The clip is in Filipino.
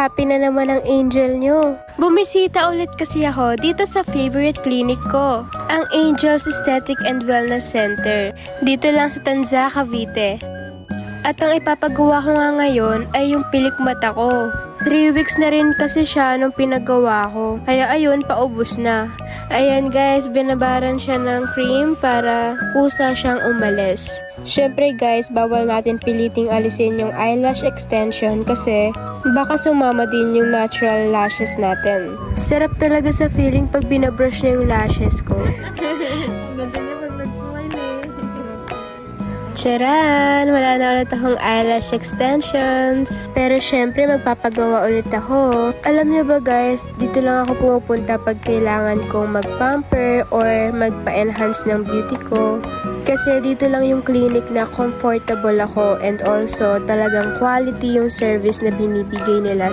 Happy na naman ang angel nyo. Bumisita ulit kasi ako dito sa favorite clinic ko, ang Angels Aesthetic and Wellness Center. Dito lang sa Tanza, Cavite. At ang ipapagawa ko nga ngayon ay yung pilik mata ko. 3 weeks na rin kasi siya nung pinagawa ko. Kaya ayun, paubos na. Ayan guys, binabaran siya ng cream para kusa siyang umalis. Syempre guys, bawal natin piliting alisin yung eyelash extension kasi baka sumama din yung natural lashes natin. Sarap talaga sa feeling pag binabrush niya yung lashes ko. Ganda niya pag nag-smile eh. Charan! Wala na ulit akong eyelash extensions. Pero syempre, magpapagawa ulit ako. Alam niyo ba guys, dito lang ako pumupunta pag kailangan kong mag-pamper or magpa-enhance ng beauty ko. Kasi dito lang yung clinic na comfortable ako and also talagang quality yung service na binibigay nila